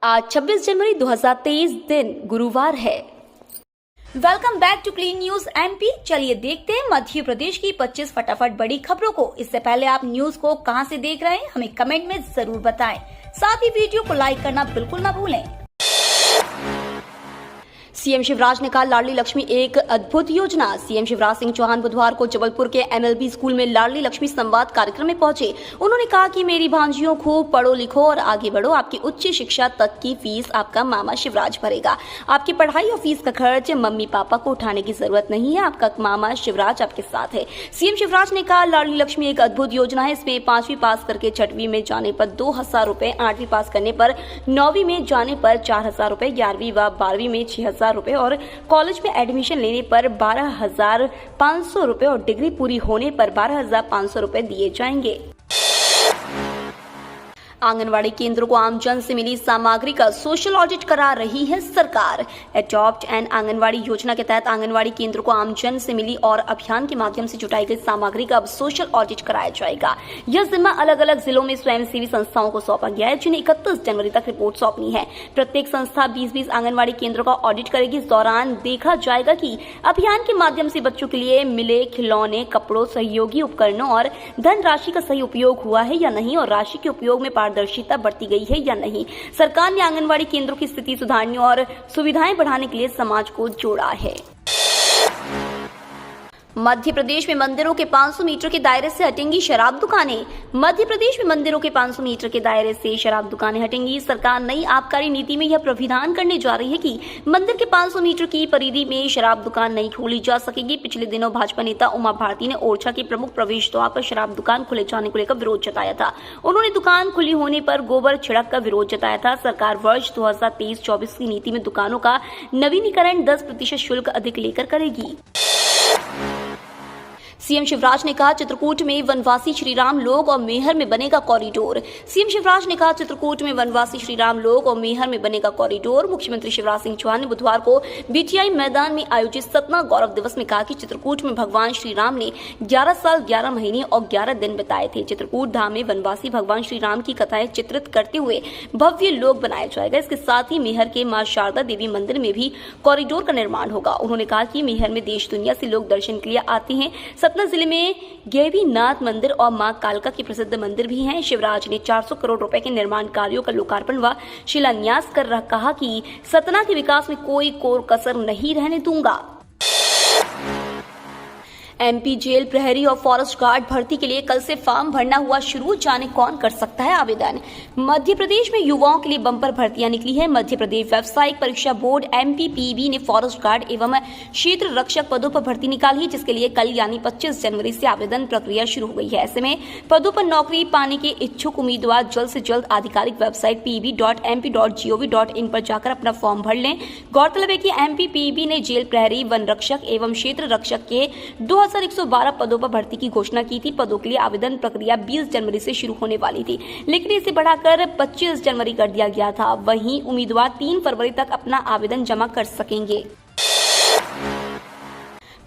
आज 26 जनवरी 2023 दिन गुरुवार है। Welcome back to clean news MP. चलिए देखते हैं मध्य प्रदेश की 25 फटाफट बड़ी खबरों को। इससे पहले आप न्यूज को कहां से देख रहे हैं हमें कमेंट में जरूर बताएं। साथ ही वीडियो को लाइक करना बिल्कुल ना भूलें। सीएम शिवराज ने कहा लाडली लक्ष्मी एक अद्भुत योजना। सीएम शिवराज सिंह चौहान बुधवार को जबलपुर के एमएलबी स्कूल में लाडली लक्ष्मी संवाद कार्यक्रम में पहुंचे। उन्होंने कहा कि मेरी भांजियों खूब पढ़ो लिखो और आगे बढ़ो। आपकी उच्च शिक्षा तक की फीस आपका मामा शिवराज भरेगा। आपकी पढ़ाई और फीस का खर्च मम्मी पापा को उठाने की जरूरत नहीं है। आपका मामा शिवराज आपके साथ है। सीएम शिवराज ने कहा लाडली लक्ष्मी एक अद्भुत योजना है। इसमें 5वीं पास करके 6वीं में जाने पर 2000 रूपए, 8वीं पास करने पर 9वीं में जाने पर 4000 रूपए, 11वीं व 12वीं में 6000 रूपए और कॉलेज में एडमिशन लेने पर 12,500 रूपए और डिग्री पूरी होने पर 12,500 रूपए दिए जाएंगे। आंगनवाड़ी केंद्रों को आमजन से मिली सामग्री का सोशल ऑडिट करा रही है सरकार। एडॉप्ट एंड आंगनवाड़ी योजना के तहत आंगनवाड़ी केंद्रों को आमजन से मिली और अभियान के माध्यम से जुटाई गई सामग्री का अब सोशल ऑडिट कराया जाएगा। यह जिम्मा अलग अलग जिलों में स्वयंसेवी संस्थाओं को सौंपा गया है, जिन्हें 31 जनवरी तक रिपोर्ट सौंपनी है। प्रत्येक संस्था 20-20 आंगनवाड़ी केंद्रों का ऑडिट करेगी। इस दौरान देखा जाएगा कि अभियान के माध्यम से बच्चों के लिए मिले खिलौने, कपड़ों, सहयोगी उपकरणों और धनराशि का सही उपयोग हुआ है या नहीं और राशि के उपयोग में पारदर्शिता बरती गई है या नहीं। सरकार ने आंगनवाड़ी केंद्रों की स्थिति सुधारने और सुविधाएं बढ़ाने के लिए समाज को जोड़ा है। मध्य प्रदेश में मंदिरों के 500 मीटर के दायरे से हटेंगी शराब दुकानें। मध्य प्रदेश में मंदिरों के 500 मीटर के दायरे से शराब दुकानें हटेंगी। सरकार नई आबकारी नीति में यह प्रावधान करने जा रही है कि मंदिर के 500 मीटर की परिधि में शराब दुकान नहीं खोली जा सकेगी। पिछले दिनों भाजपा नेता उमा भारती ने ओरछा के प्रमुख प्रवेश द्वार पर शराब दुकान खुले जाने को लेकर विरोध जताया था। उन्होंने दुकान खुली होने पर गोबर छिड़क कर विरोध जताया था। सरकार वर्ष 2023-24 की नीति में दुकानों का नवीनीकरण 10% शुल्क अधिक लेकर करेगी। सीएम शिवराज ने कहा चित्रकूट में वनवासी श्रीराम लोग और मेहर में बनेगा कॉरिडोर। सीएम शिवराज ने कहा चित्रकूट में वनवासी श्रीराम लोग और मेहर में बनेगा कॉरिडोर। मुख्यमंत्री शिवराज सिंह चौहान ने बुधवार को बीटीआई मैदान में आयोजित सतना गौरव दिवस में कहा कि चित्रकूट में भगवान श्रीराम ने 11 साल 11 महीने और 11 दिन बिताए थे। चित्रकूट धाम में वनवासी भगवान श्रीराम की कथाएं चित्रित करते हुए भव्य लोक बनाया जाएगा। इसके साथ ही मेहर के मां शारदा देवी मंदिर में भी कॉरिडोर का निर्माण होगा। उन्होंने कहा कि मेहर में देश दुनिया से लोग दर्शन के लिए आते हैं। सतना जिले में गैवीनाथ मंदिर और मां कालका के प्रसिद्ध मंदिर भी हैं। शिवराज ने 400 करोड़ रुपए के निर्माण कार्यों का लोकार्पण व शिलान्यास कर कहा कि सतना के विकास में कोई कोर कसर नहीं रहने दूंगा। एमपी जेल प्रहरी और फॉरेस्ट गार्ड भर्ती के लिए कल से फॉर्म भरना हुआ शुरू। जाने कौन कर सकता है आवेदन। मध्य प्रदेश में युवाओं के लिए बम्पर भर्तियां निकली है। मध्य प्रदेश व्यावसायिक परीक्षा बोर्ड MPPB ने फॉरेस्ट गार्ड एवं क्षेत्र रक्षक पदों पर भर्ती निकाली है, जिसके लिए कल यानी 25 जनवरी से आवेदन प्रक्रिया शुरू हो गई है। ऐसे में पदों पर नौकरी पाने के इच्छुक उम्मीदवार जल्द से जल्द आधिकारिक वेबसाइट peb.mp.gov.in पर जाकर अपना फॉर्म भर लें। गौरतलब है कि MPPB ने जेल प्रहरी, वन रक्षक एवं क्षेत्र रक्षक के 2112 पदों पर भर्ती की घोषणा की थी। पदों के लिए आवेदन प्रक्रिया 20 जनवरी से शुरू होने वाली थी, लेकिन इसे बढ़ाकर 25 जनवरी कर दिया गया था। वहीं उम्मीदवार 3 फरवरी तक अपना आवेदन जमा कर सकेंगे।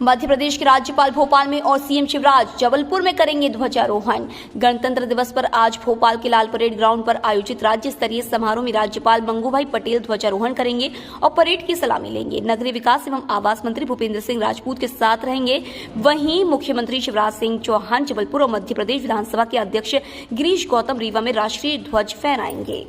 मध्य प्रदेश के राज्यपाल भोपाल में और सीएम शिवराज जबलपुर में करेंगे ध्वजारोहण। गणतंत्र दिवस पर आज भोपाल के लाल परेड ग्राउंड पर आयोजित राज्य स्तरीय समारोह में राज्यपाल मंगूभाई पटेल ध्वजारोहण करेंगे और परेड की सलामी लेंगे। नगरीय विकास एवं आवास मंत्री भूपेंद्र सिंह राजपूत के साथ रहेंगे। वहीं मुख्यमंत्री शिवराज सिंह चौहान जबलपुर और मध्य प्रदेश विधानसभा के अध्यक्ष गिरीश गौतम रीवा में राष्ट्रीय ध्वज फहराएंगे।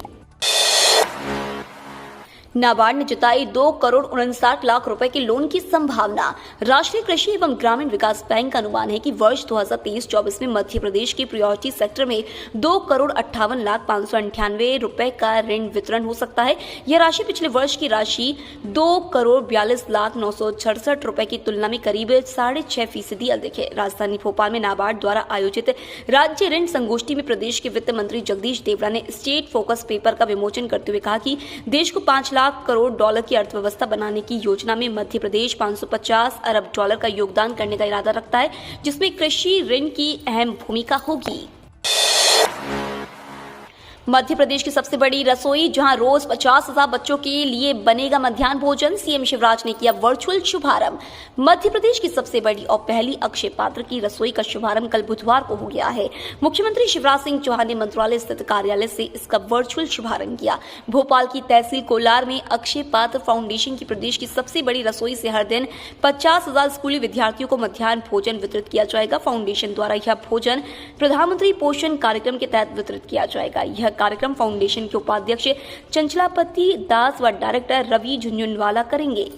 नाबार्ड ने जताई 2,59,00,000 रुपए के लोन की संभावना। राष्ट्रीय कृषि एवं ग्रामीण विकास बैंक का अनुमान है कि वर्ष 2023-24 में मध्य प्रदेश के प्रायोरिटी सेक्टर में 2,58,598 रुपए का ऋण वितरण हो सकता है। यह राशि पिछले वर्ष की राशि 2,42,966 रुपए की तुलना में करीब 6.5% अधिक है। राजधानी भोपाल में नाबार्ड द्वारा आयोजित राज्य ऋण संगोष्ठी में प्रदेश के वित्त मंत्री जगदीश देवड़ा ने स्टेट फोकस पेपर का विमोचन करते हुए कहा कि देश को 5 लाख करोड़ डॉलर की अर्थव्यवस्था बनाने की योजना में मध्य प्रदेश 550 अरब डॉलर का योगदान करने का इरादा रखता है, जिसमें कृषि ऋण की अहम भूमिका होगी। मध्य प्रदेश की सबसे बड़ी रसोई जहां रोज 50,000 बच्चों के लिए बनेगा मध्याह्न भोजन, सीएम शिवराज ने किया वर्चुअल शुभारंभ। मध्य प्रदेश की सबसे बड़ी और पहली अक्षय पात्र की रसोई का शुभारंभ कल बुधवार को हो गया है। मुख्यमंत्री शिवराज सिंह चौहान ने मंत्रालय स्थित कार्यालय से इसका वर्चुअल शुभारंभ किया। भोपाल की तहसील कोलार में अक्षय पात्र फाउंडेशन की प्रदेश की सबसे बड़ी रसोई से हर दिन 50,000 स्कूली विद्यार्थियों को मध्याह्न भोजन वितरित किया जाएगा। फाउंडेशन द्वारा यह भोजन प्रधानमंत्री पोषण कार्यक्रम के तहत वितरित किया जाएगा। यह कार्यक्रम फाउंडेशन के उपाध्यक्ष चंचलापति दास व डायरेक्टर रवि झुंझुनवाला करेंगे।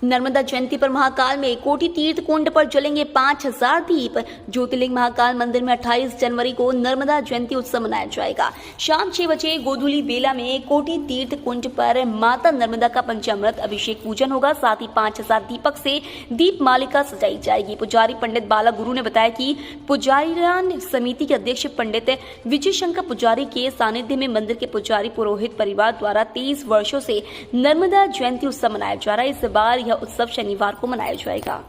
नर्मदा जयंती पर महाकाल में कोटि तीर्थ कुंड पर जलेंगे 5,000 दीप। ज्योतिर्लिंग महाकाल मंदिर में 28 जनवरी को नर्मदा जयंती उत्सव मनाया जाएगा। शाम 6 बजे गोधूली बेला में कोटि तीर्थ कुंड पर माता नर्मदा का पंचामृत अभिषेक पूजन होगा। साथ ही 5,000 दीपक से दीप मालिका सजाई जाएगी। पुजारी पंडित बाला गुरु ने बताया कि पुजारीरान समिति के अध्यक्ष पंडित विजय शंकर पुजारी के सानिध्य में मंदिर के पुजारी पुरोहित परिवार द्वारा 23 वर्षों से नर्मदा जयंती उत्सव मनाया जा रहा है। इस बार उत्सव शनिवार को मनाया जाएगा।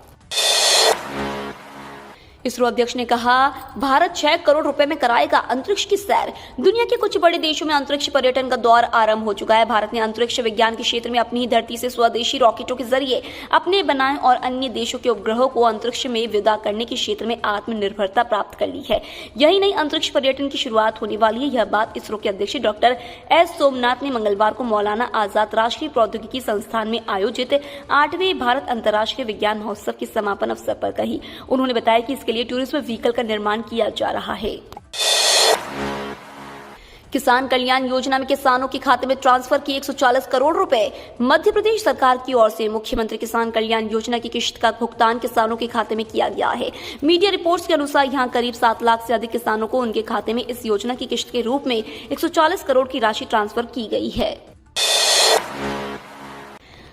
इसरो अध्यक्ष ने कहा, भारत 6 करोड़ रुपए में कराएगा अंतरिक्ष की सैर। दुनिया के कुछ बड़े देशों में अंतरिक्ष पर्यटन का दौर आरंभ हो चुका है। भारत ने अंतरिक्ष विज्ञान के क्षेत्र में अपनी ही धरती से स्वदेशी रॉकेटों के जरिए अपने बनाए और अन्य देशों के उपग्रहों को अंतरिक्ष में विदा करने के क्षेत्र में आत्मनिर्भरता प्राप्त कर ली है। यही नहीं, अंतरिक्ष पर्यटन की शुरुआत होने वाली है। यह बात इसरो के अध्यक्ष डॉक्टर एस सोमनाथ ने मंगलवार को मौलाना आजाद राष्ट्रीय प्रौद्योगिकी संस्थान में आयोजित 8वें भारत अंतर्राष्ट्रीय विज्ञान महोत्सव के समापन अवसर पर कही। उन्होंने बताया कि इसके लिए टूरिज्म व्हीकल का निर्माण किया जा रहा है। किसान कल्याण योजना में किसानों के खाते में ट्रांसफर किए 140 करोड़ रुपए। मध्य प्रदेश सरकार की ओर से मुख्यमंत्री किसान कल्याण योजना की किश्त का भुगतान किसानों के खाते में किया गया है। मीडिया रिपोर्ट्स के अनुसार यहां करीब 7 लाख से अधिक किसानों को उनके खाते में इस योजना की किश्त के रूप में 140 करोड़ की राशि ट्रांसफर की गई है।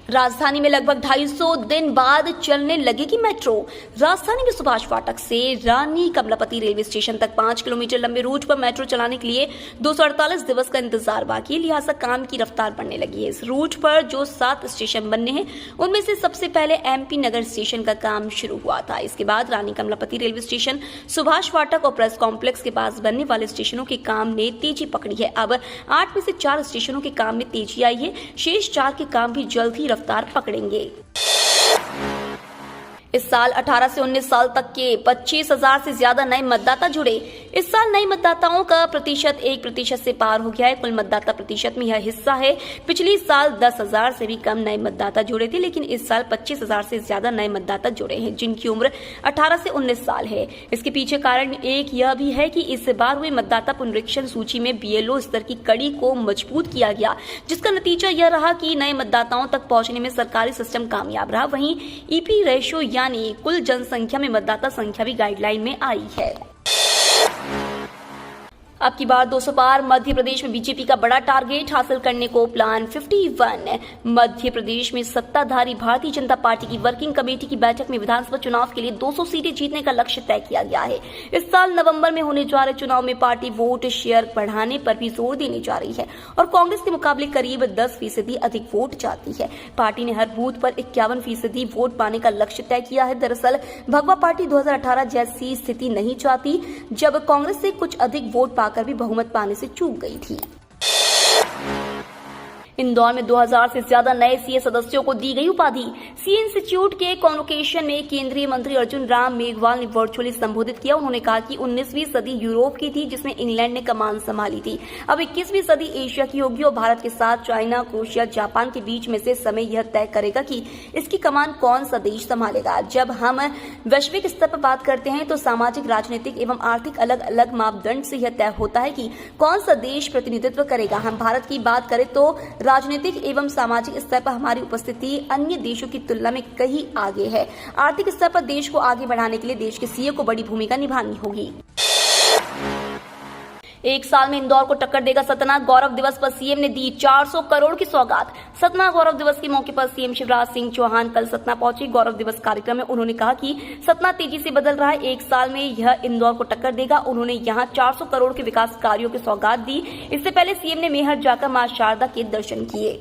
राजधानी में लगभग 250 दिन बाद चलने लगेगी मेट्रो। राजधानी में सुभाष फाटक से रानी कमलापति रेलवे स्टेशन तक 5 किलोमीटर लंबे रूट पर मेट्रो चलाने के लिए 248 दिवस का इंतजार बाकी है, लिहाजा काम की रफ्तार बढ़ने लगी है। इस रूट पर जो 7 स्टेशन बनने हैं, उनमें से सबसे पहले MP नगर स्टेशन का काम शुरू हुआ था। इसके बाद रानी कमलापति रेलवे स्टेशन, सुभाष फाटक और प्रेस कॉम्प्लेक्स के पास बनने वाले स्टेशनों के काम ने तेजी पकड़ी है। अब 8 में से 4 स्टेशनों के काम में तेजी आई है। शेष 4 के काम भी जल्द ही रफ्तार पकड़ेंगे। इस साल 18 से 19 साल तक के 25,000 से ज्यादा नए मतदाता जुड़े। इस साल नए मतदाताओं का प्रतिशत 1% से पार हो गया है। कुल मतदाता प्रतिशत में यह हिस्सा है। पिछले साल 10,000 से भी कम नए मतदाता जुड़े थे, लेकिन इस साल 25,000 से ज्यादा नए मतदाता जुड़े हैं, जिनकी उम्र 18 से 19 साल है। इसके पीछे कारण एक यह भी है कि इस बार हुए मतदाता पुनरीक्षण सूची में BLO स्तर की कड़ी को मजबूत किया गया, जिसका नतीजा यह रहा कि नए मतदाताओं तक पहुंचने में सरकारी सिस्टम कामयाब रहा। वहीं EP रेशो यानी कुल जनसंख्या में मतदाता संख्या भी गाइडलाइन में आई है। अब की बार 200 पार। मध्य प्रदेश में बीजेपी का बड़ा टारगेट हासिल करने को प्लान 51। मध्य प्रदेश में सत्ताधारी भारतीय जनता पार्टी की वर्किंग कमेटी की बैठक में विधानसभा चुनाव के लिए 200 सीटें जीतने का लक्ष्य तय किया गया है। इस साल नवंबर में होने जा रहे चुनाव में पार्टी वोट शेयर बढ़ाने पर भी जोर देने जा रही है और कांग्रेस के मुकाबले करीब 10% अधिक वोट चाहती है। पार्टी ने हर बूथ पर 51% वोट पाने का लक्ष्य तय किया है। दरअसल भगवा पार्टी 2018 जैसी स्थिति नहीं चाहती, जब कांग्रेस से कुछ अधिक वोट पाकर भी बहुमत पाने से चूक गई थी। इंदौर में 2000 से ज्यादा नए CA सदस्यों को दी गई उपाधि। CA इंस्टीट्यूट के कॉन्वोकेशन में केंद्रीय मंत्री अर्जुन राम मेघवाल ने वर्चुअली संबोधित किया। उन्होंने कहा कि 19वीं सदी यूरोप की थी, जिसमें इंग्लैंड ने कमान संभाली थी। अब 21वीं सदी एशिया की होगी और भारत के साथ चाइना, क्रोएशिया, जापान के बीच में से समय यह तय करेगा कि इसकी कमान कौन सा देश संभालेगा। जब हम वैश्विक स्तर पर बात करते हैं तो सामाजिक, राजनीतिक एवं आर्थिक अलग अलग मापदंड से यह तय होता है कि कौन सा देश प्रतिनिधित्व करेगा। हम भारत की बात करें तो राजनीतिक एवं सामाजिक स्तर पर हमारी उपस्थिति अन्य देशों की तुलना में कहीं आगे है। आर्थिक स्तर पर देश को आगे बढ़ाने के लिए देश के CA को बड़ी भूमिका निभानी होगी। एक साल में इंदौर को टक्कर देगा सतना। गौरव दिवस पर CM ने दी 400 करोड़ की सौगात। सतना गौरव दिवस के मौके पर CM शिवराज सिंह चौहान कल सतना पहुंचे। गौरव दिवस कार्यक्रम में उन्होंने कहा कि सतना तेजी से बदल रहा है, एक साल में यह इंदौर को टक्कर देगा। उन्होंने यहां 400 करोड़ के विकास कार्यों की सौगात दी। इससे पहले CM ने मेहर जाकर मां शारदा के दर्शन किए।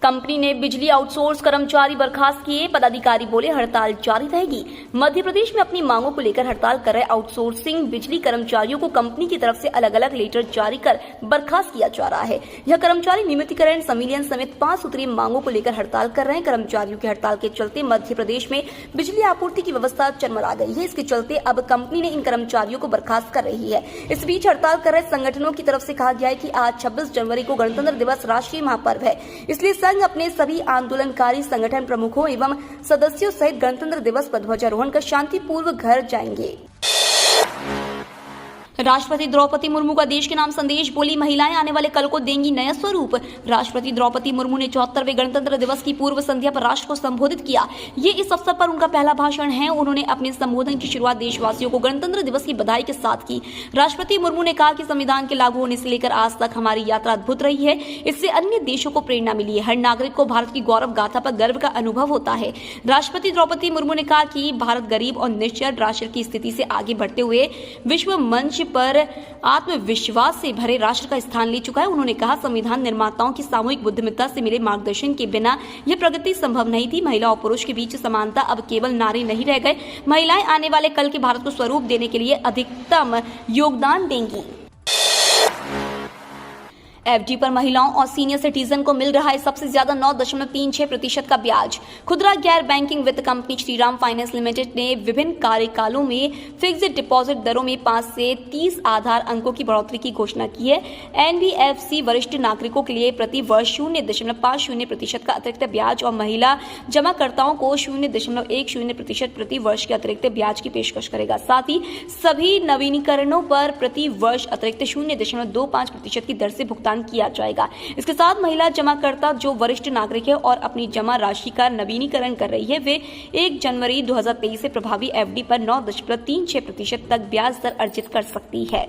कंपनी ने बिजली आउटसोर्स कर्मचारी बर्खास्त किए, पदाधिकारी बोले हड़ताल जारी रहेगी। मध्य प्रदेश में अपनी मांगों को लेकर हड़ताल कर रहे आउटसोर्सिंग बिजली कर्मचारियों को कंपनी की तरफ से अलग अलग लेटर जारी कर बर्खास्त किया जा रहा है। यह कर्मचारी नियमितीकरण, संविलियन समेत 5 सूत्रीय मांगों को लेकर हड़ताल कर रहे हैं। कर्मचारियों की हड़ताल के चलते मध्य प्रदेश में बिजली आपूर्ति की व्यवस्था चरमरा गई है। इसके चलते अब कंपनी ने इन कर्मचारियों को बर्खास्त कर रही है। इस बीच हड़ताल कर रहे संगठनों की तरफ से कहा गया है कि आज 26 जनवरी को गणतंत्र दिवस राष्ट्रीय महापर्व है, इसलिए संघ अपने सभी आंदोलनकारी संगठन प्रमुखों एवं सदस्यों सहित गणतंत्र दिवस पर ध्वजारोहण कर शांतिपूर्व घर जाएंगे। राष्ट्रपति द्रौपदी मुर्मू का देश के नाम संदेश, बोली महिलाएं आने वाले कल को देंगी नया स्वरूप। राष्ट्रपति द्रौपदी मुर्मू ने 74वें गणतंत्र दिवस की पूर्व संध्या पर राष्ट्र को संबोधित किया। ये इस अवसर पर उनका पहला भाषण है। उन्होंने अपने संबोधन की शुरुआत देशवासियों को गणतंत्र दिवस की बधाई के साथ की। राष्ट्रपति मुर्मू ने कहा कि संविधान के लागू होने से लेकर आज तक हमारी यात्रा अद्भुत रही है। इससे अन्य देशों को प्रेरणा मिली है। हर नागरिक को भारत की गौरव गाथा पर गर्व का अनुभव होता है। राष्ट्रपति द्रौपदी मुर्मू ने कहा कि भारत गरीब और निश्चर राष्ट्र की स्थिति से आगे बढ़ते हुए विश्व मंच पर आत्मविश्वास से भरे राष्ट्र का स्थान ले चुका है। उन्होंने कहा संविधान निर्माताओं की सामूहिक बुद्धिमत्ता से मिले मार्गदर्शन के बिना यह प्रगति संभव नहीं थी। महिला और पुरुष के बीच समानता अब केवल नारे नहीं रह गए, महिलाएं आने वाले कल के भारत को स्वरूप देने के लिए अधिकतम योगदान देंगी। एफडी पर महिलाओं और सीनियर सिटीजन को मिल रहा है सबसे ज्यादा 9.36% का ब्याज। खुदरा गैर बैंकिंग वित्त कंपनी श्रीराम फाइनेंस लिमिटेड ने विभिन्न कार्यकालों में फिक्स्ड डिपॉजिट दरों में 5 से 30 आधार अंकों की बढ़ोतरी की घोषणा की है। एनबीएफसी वरिष्ठ नागरिकों के लिए प्रति वर्ष 0.50% का अतिरिक्त ब्याज और महिला जमाकर्ताओं को 0.10% प्रति वर्ष के अतिरिक्त ब्याज की पेशकश करेगा। साथ ही सभी नवीनीकरणों पर प्रति वर्ष अतिरिक्त 0.25% की दर से भुगतान किया जाएगा। इसके साथ महिला जमाकर्ता जो वरिष्ठ नागरिक है और अपनी जमा राशि का नवीनीकरण कर रही है, वे 1 जनवरी 2023 से प्रभावी एफडी पर 9.36% तक ब्याज दर अर्जित कर सकती है।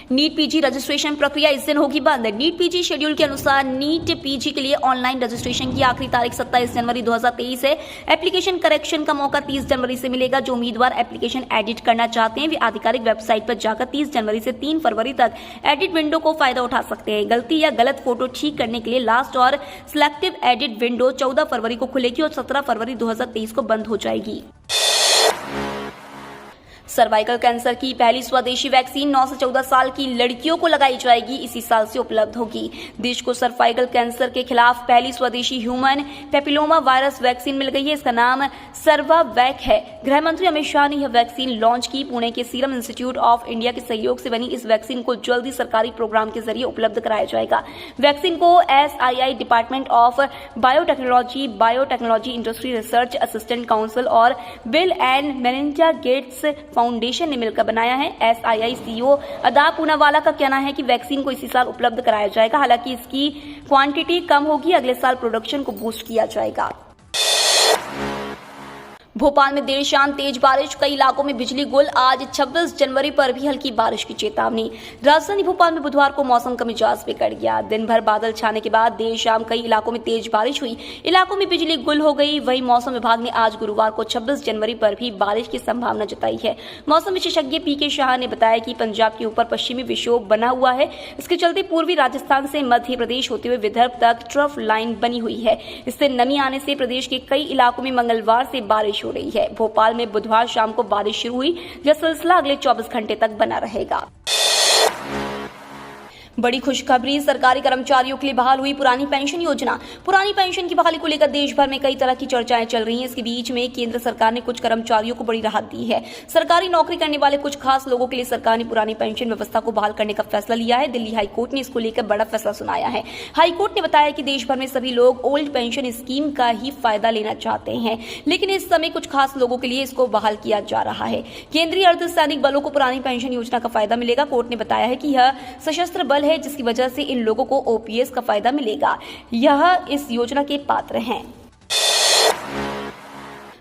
नीट पीजी रजिस्ट्रेशन प्रक्रिया इस दिन होगी बंद। नीट पीजी शेड्यूल के अनुसार नीट पीजी के लिए ऑनलाइन रजिस्ट्रेशन की आखिरी तारीख 27 जनवरी 2023 है। एप्लीकेशन करेक्शन का मौका 30 जनवरी से मिलेगा। जो उम्मीदवार एप्लीकेशन एडिट करना चाहते हैं वे आधिकारिक वेबसाइट पर जाकर 30 जनवरी से 3 फरवरी तक एडिट विंडो को फायदा उठा सकते हैं। गलती या गलत फोटो ठीक करने के लिए लास्ट और सिलेक्टिव एडिट विंडो 14 फरवरी को खुलेगी और 17 फरवरी 2023 को बंद हो जाएगी। सर्वाइकल कैंसर की पहली स्वदेशी वैक्सीन 9 से 14 साल की लड़कियों को लगाई जाएगी। इसी साल से उपलब्ध होगी। देश को सर्वाइकल कैंसर के खिलाफ पहली स्वदेशी ह्यूमन पेपिलोमा वायरस वैक्सीन मिल गई है। इसका नाम सर्वावैक है। गृह मंत्री अमित शाह ने यह वैक्सीन लॉन्च की। पुणे के सीरम इंस्टीट्यूट ऑफ इंडिया के सहयोग से बनी इस वैक्सीन को जल्दी सरकारी प्रोग्राम के जरिए उपलब्ध कराया जाएगा। वैक्सीन को SII department of biotechnology industry research assistant council और Bill and Melinda Gates Foundation ने मिलकर बनाया है। SII CEO अदाब पूनावाला का कहना है कि वैक्सीन को इसी साल उपलब्ध कराया जाएगा। हालांकि इसकी क्वांटिटी कम होगी। अगले साल प्रोडक्शन को बूस्ट किया जाएगा। भोपाल में देर शाम तेज बारिश, कई इलाकों में बिजली गुल। आज 26 जनवरी पर भी हल्की बारिश की चेतावनी। राजधानी भोपाल में बुधवार को मौसम का मिजाज बिगड़ गया। दिन भर बादल छाने के बाद देर शाम कई इलाकों में तेज बारिश हुई। इलाकों में बिजली गुल हो गई। वहीं मौसम विभाग ने आज गुरुवार को 26 जनवरी पर भी बारिश की संभावना जताई है। मौसम विशेषज्ञ PK शाह ने बताया कि पंजाब के ऊपर पश्चिमी विक्षोभ बना हुआ है। इसके चलते पूर्वी राजस्थान से मध्य प्रदेश होते हुए विदर्भ तक ट्रफ लाइन बनी हुई है। इससे नमी आने से प्रदेश के कई इलाकों में मंगलवार से बारिश हो रही है। भोपाल में बुधवार शाम को बारिश शुरू हुई। यह सिलसिला अगले 24 घंटे तक बना रहेगा। बड़ी खुशखबरी, सरकारी कर्मचारियों के लिए बहाल हुई पुरानी पेंशन योजना। पुरानी पेंशन की बहाली को लेकर देश भर में कई तरह की चर्चाएं चल रही हैं। इसके बीच में केंद्र सरकार ने कुछ कर्मचारियों को बड़ी राहत दी है। सरकारी नौकरी करने वाले कुछ खास लोगों के लिए सरकार ने पुरानी पेंशन व्यवस्था को बहाल करने का फैसला लिया है। दिल्ली हाईकोर्ट ने इसको लेकर बड़ा फैसला सुनाया है। हाईकोर्ट ने बताया कि देश भर में सभी लोग ओल्ड पेंशन स्कीम का ही फायदा लेना चाहते हैं, लेकिन इस समय कुछ खास लोगों के लिए इसको बहाल किया जा रहा है। केंद्रीय अर्धसैनिक बलों को पुरानी पेंशन योजना का फायदा मिलेगा। कोर्ट ने बताया है कि यह सशस्त्र बल है, जिसकी वजह से इन लोगों को OPS का फायदा मिलेगा। यह इस योजना के पात्र हैं।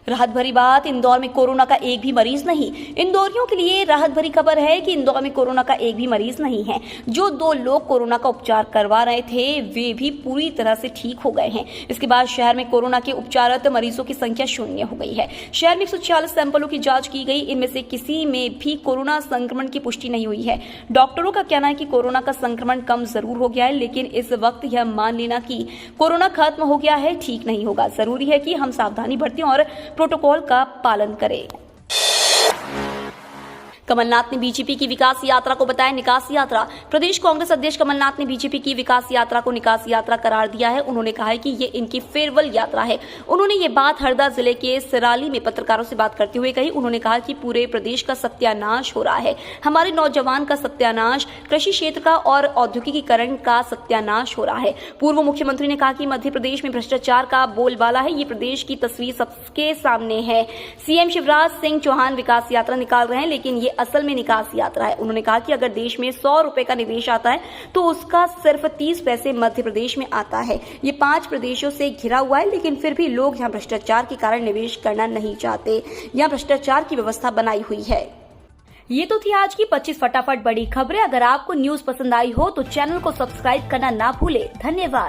राहत भरी बात, इंदौर में कोरोना का एक भी मरीज नहीं। इंदौरियों के लिए राहत भरी खबर है कि इंदौर में कोरोना का एक भी मरीज नहीं है। जो 2 लोग कोरोना का उपचार करवा रहे थे वे भी पूरी तरह से ठीक हो गए हैं। इसके बाद शहर में कोरोना के उपचाररत मरीजों की संख्या 0 हो गई है। शहर में 146 सैंपलों की जांच की गई, इनमें से किसी में भी कोरोना संक्रमण की पुष्टि नहीं हुई है। डॉक्टरों का कहना है कि कोरोना का संक्रमण कम जरूर हो गया है, लेकिन इस वक्त यह मान लेना कि कोरोना खत्म हो गया है ठीक नहीं होगा। जरूरी है कि हम सावधानी बरतें और प्रोटोकॉल का पालन करें। कमलनाथ ने बीजेपी की विकास यात्रा को बताया निकास यात्रा। प्रदेश कांग्रेस अध्यक्ष कमलनाथ ने बीजेपी की विकास यात्रा को निकास यात्रा करार दिया है। उन्होंने कहा है कि ये इनकी फेयरवेल यात्रा है। उन्होंने ये बात हरदा जिले के सिराली में पत्रकारों से बात करते हुए कही। उन्होंने कहा कि पूरे प्रदेश का सत्यानाश हो रहा है, हमारे नौजवान का सत्यानाश, कृषि क्षेत्र का और औद्योगिकीकरण का सत्यानाश हो रहा है। पूर्व मुख्यमंत्री ने कहा कि मध्य प्रदेश में भ्रष्टाचार का बोलबाला है, ये प्रदेश की तस्वीर सबके सामने है। सीएम शिवराज सिंह चौहान विकास यात्रा निकाल रहे हैं, लेकिन ये असल में निकास यात्रा है। उन्होंने कहा कि अगर देश में 100 रुपए का निवेश आता है तो उसका सिर्फ 30 पैसे मध्य प्रदेश में आता है। ये 5 प्रदेशों से घिरा हुआ है, लेकिन फिर भी लोग यहाँ भ्रष्टाचार के कारण निवेश करना नहीं चाहते। यहाँ भ्रष्टाचार की व्यवस्था बनाई हुई है। ये तो थी आज की 25 फटाफट बड़ी खबरें। अगर आपको न्यूज पसंद आई हो तो चैनल को सब्सक्राइब करना ना भूले। धन्यवाद।